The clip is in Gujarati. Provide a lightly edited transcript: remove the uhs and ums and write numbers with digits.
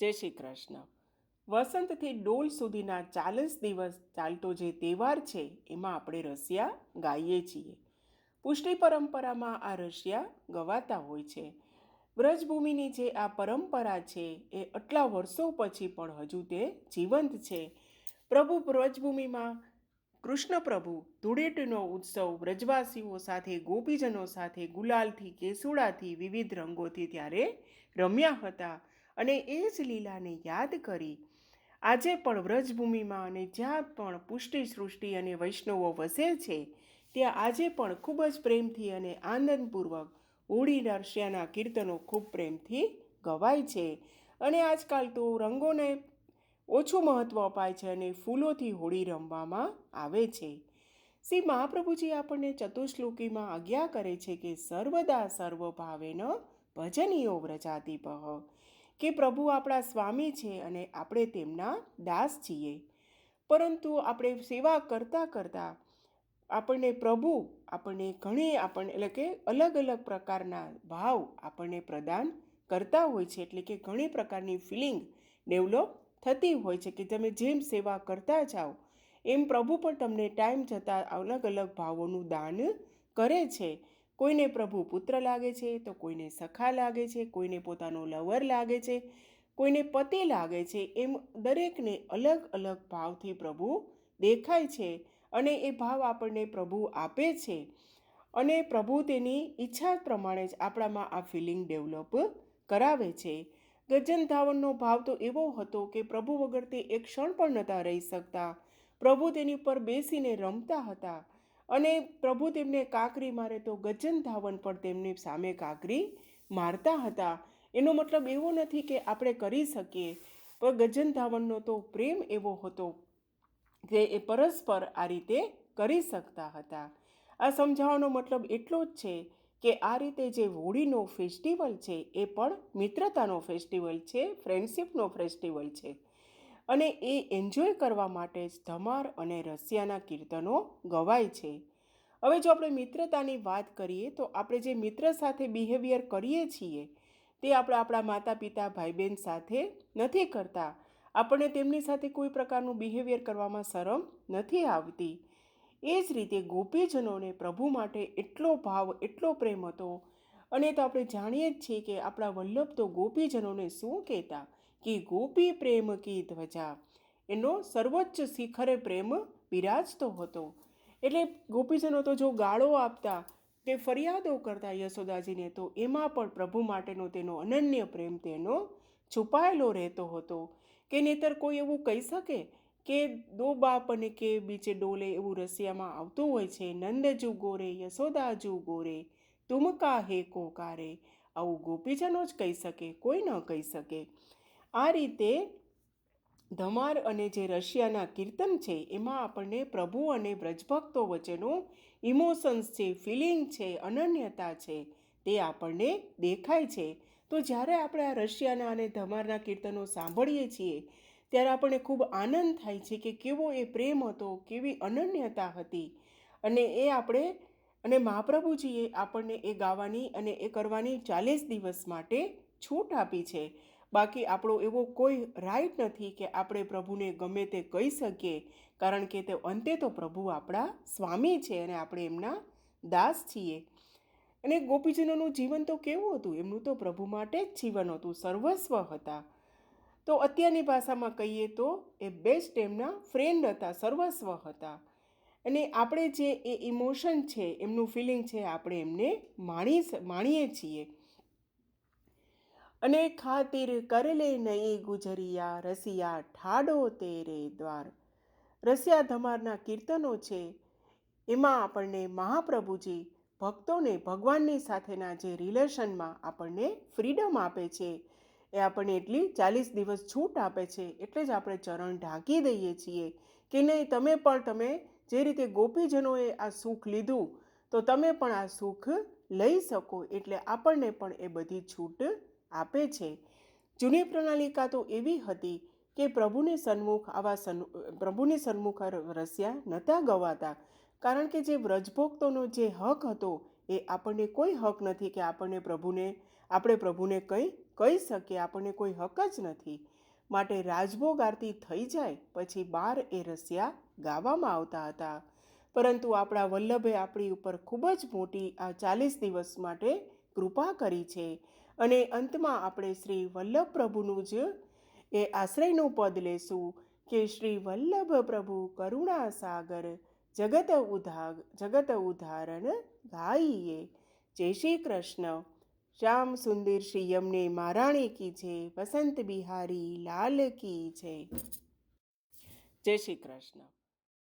જય શ્રી કૃષ્ણ. વસંતથી ડોલ સુધીના 40 દિવસ ચાલતો જે તહેવાર છે એમાં આપણે રસિયા ગાઈએ છીએ. પુષ્ટિ પરંપરામાં આ રસિયા ગવાતા હોય છે. વ્રજભૂમિની જે આ પરંપરા છે એ આટલા વર્ષો પછી પણ હજુ તે જીવંત છે. પ્રભુ વ્રજભૂમિમાં કૃષ્ણ પ્રભુ ધૂળેટીનો ઉત્સવ વ્રજવાસીઓ સાથે ગોપીજનો સાથે ગુલાલથી કેસુડાથી વિવિધ રંગોથી ત્યારે રમ્યા હતા. અને એ જ લીલાને યાદ કરી આજે પણ વ્રજભૂમિમાં અને જ્યાં પણ પુષ્ટિ સૃષ્ટિ અને વૈષ્ણવો વસે છે ત્યાં આજે પણ ખૂબ જ પ્રેમથી અને આનંદપૂર્વક હોળી રસિયાના કીર્તનો ખૂબ પ્રેમથી ગવાય છે. અને આજકાલ તો રંગોને ઓછું મહત્ત્વ અપાય છે અને ફૂલોથી હોળી રમવામાં આવે છે. શ્રી મહાપ્રભુજી આપણને ચતુશ્લોકીમાં આજ્ઞા કરે છે કે સર્વદા સર્વભાવેન ભજનીયો વ્રજાતિપહ, કે પ્રભુ આપણા સ્વામી છે અને આપણે તેમના દાસ છીએ. પરંતુ આપણે સેવા કરતાં કરતાં આપણને પ્રભુ આપણને એટલે કે અલગ અલગ પ્રકારના ભાવ આપણને પ્રદાન કરતા હોય છે. એટલે કે ઘણી પ્રકારની ફિલિંગ ડેવલપ થતી હોય છે કે તમે જેમ સેવા કરતા જાઓ એમ પ્રભુ પણ તમને ટાઈમ જતાં અલગ અલગ ભાવોનું દાન કરે છે. કોઈને પ્રભુ પુત્ર લાગે છે તો કોઈને સખા લાગે છે, કોઈને પોતાનો લવર લાગે છે, કોઈને પતિ લાગે છે. એમ દરેકને અલગ અલગ ભાવથી પ્રભુ દેખાય છે અને એ ભાવ આપણને પ્રભુ આપે છે. અને પ્રભુ તેની ઈચ્છા પ્રમાણે જ આપણામાં આ ફિલિંગ ડેવલપ કરાવે છે. ગજન ધાવનનો ભાવ તો એવો હતો કે પ્રભુ વગર તે એક ક્ષણ પણ નહોતા રહી શકતા. પ્રભુ તેની ઉપર બેસીને રમતા હતા અને પ્રભુ તેમને કાંકરી મારે તો ગજન ધાવન પણ તેમની સામે કાંકરી મારતા હતા. એનો મતલબ એવો નથી કે આપણે કરી શકીએ, પણ ગજન ધાવનનો તો પ્રેમ એવો હતો કે એ પરસ્પર આ રીતે કરી શકતા હતા. આ સમજાવવાનો મતલબ એટલો જ છે કે આ રીતે જે હોળીનો ફેસ્ટિવલ છે એ પણ મિત્રતાનો ફેસ્ટિવલ છે, ફ્રેન્ડશિપનો ફેસ્ટિવલ છે. અને એ એન્જોય કરવા માટે જ ધમાર અને રસિયાના કીર્તનો ગવાય છે. હવે જો આપણે મિત્રતાની વાત કરીએ તો આપણે જે મિત્ર સાથે બિહેવિયર કરીએ છીએ તે આપણે આપણા માતા પિતા ભાઈ બહેન સાથે નથી કરતા. આપણને તેમની સાથે કોઈ પ્રકારનું બિહેવિયર કરવામાં શરમ નથી આવતી. એ જ રીતે ગોપીજનોને પ્રભુ માટે એટલો ભાવ એટલો પ્રેમ હતો. અને તો આપણે જાણીએ જ છીએ કે આપણા વલ્લભ તો ગોપીજનોને શું કહેતા કે ગોપી પ્રેમ કી ધ્વજા, એનો સર્વોચ્ચ શિખરે પ્રેમ બિરાજતો હતો. એટલે ગોપીજનો તો જો ગાળો આપતા કે ફરિયાદો કરતા યશોદાજીને તો એમાં પણ પ્રભુ માટેનો તેનો અનન્ય પ્રેમ તેનો છુપાયેલો રહેતો હતો. કે નહીતર કોઈ એવું કહી શકે કે દો બાપ અને કે બીચે ડોલે એવું રસિયામાં આવતું હોય છે, નંદજુ ગોરે યશોદાજુ ગોરે તુમ કાહે કોકારે, આવું ગોપીજનો જ કહી શકે, કોઈ ન કહી શકે. આ રીતે ધમાર અને જે રશિયાના કીર્તન છે એમાં આપણને પ્રભુ અને વ્રજભક્તો વચ્ચેનું ઇમોશન્સ છે, ફિલિંગ છે, અનન્યતા છે તે આપણને દેખાય છે. તો જ્યારે આપણે આ રશિયાના અને ધમારના કીર્તનો સાંભળીએ છીએ ત્યારે આપણને ખૂબ આનંદ થાય છે કે કેવો એ પ્રેમ હતો, કેવી અનન્યતા હતી. અને એ આપણે અને મહાપ્રભુજીએ આપણને એ ગાવાની અને એ કરવાની 40 દિવસ માટે છૂટ આપી છે. બાકી આપણો એવો કોઈ રાઈટ નથી કે આપણે પ્રભુને ગમે તે કહી શકીએ, કારણ કે તે અંતે તો પ્રભુ આપણા સ્વામી છે અને આપણે એમના દાસ છીએ. અને ગોપીજનોનું જીવન તો કેવું હતું, એમનું તો પ્રભુ માટે જ જીવન હતું, સર્વસ્વ હતા. તો અત્યારની ભાષામાં કહીએ તો એ બેસ્ટ એમના ફ્રેન્ડ હતા, સર્વસ્વ હતા. અને આપણે જે એ ઇમોશન છે, એમનું ફિલિંગ છે, આપણે એમને માણીએ છીએ. અને ખાतिर કરલે નહીં ગુજરિયા રસિયા ઠાડો તેરે દ્વાર. રસિયા ધમારના કીર્તનો છે એમાં આપણને મહાપ્રભુજી ભક્તોને ભગવાનની સાથેના જે રિલેશનમાં આપણને ફ્રીડમ આપે છે. એ આપણને એટલી 40 દિવસ છૂટ આપે છે. એટલે જ આપણે ચરણ ઢાંકી દઈએ છીએ કે નહીં, તમે જે રીતે ગોપીજનોએ આ સુખ લીધું તો તમે પણ આ સુખ લઈ શકો. એટલે આપણને પણ એ બધી છૂટ આપે છે. જૂની પ્રણાલિકા તો એવી હતી કે પ્રભુની સન્મુખ રસિયા નહોતા ગવાતા, કારણ કે જે વ્રજભક્તોનો જે હક હતો એ આપણને કોઈ હક નથી કે આપણે પ્રભુને કંઈ કહી શકીએ, આપણને કોઈ હક જ નથી. માટે રાજભોગ આરતી થઈ જાય પછી 12 એ રસિયા ગાવામાં આવતા હતા. પરંતુ આપણા વલ્લભે આપણી ઉપર ખૂબ જ મોટી આ 40 દિવસ માટે કૃપા કરી છે. અને અંતમાં આપણે શ્રી વલ્લભ પ્રભુનું જ એ આશ્રયનું પદ લેશું કે શ્રી વલ્લભ પ્રભુ કરુણા સાગર જગત ઉદ્ધારણ ગાઈએ. જય શ્રી કૃષ્ણ. શ્યામ સુંદર શ્રી યમને મહારાણી કી છે. વસંત બિહારી લાલ કી છે. જય શ્રી કૃષ્ણ.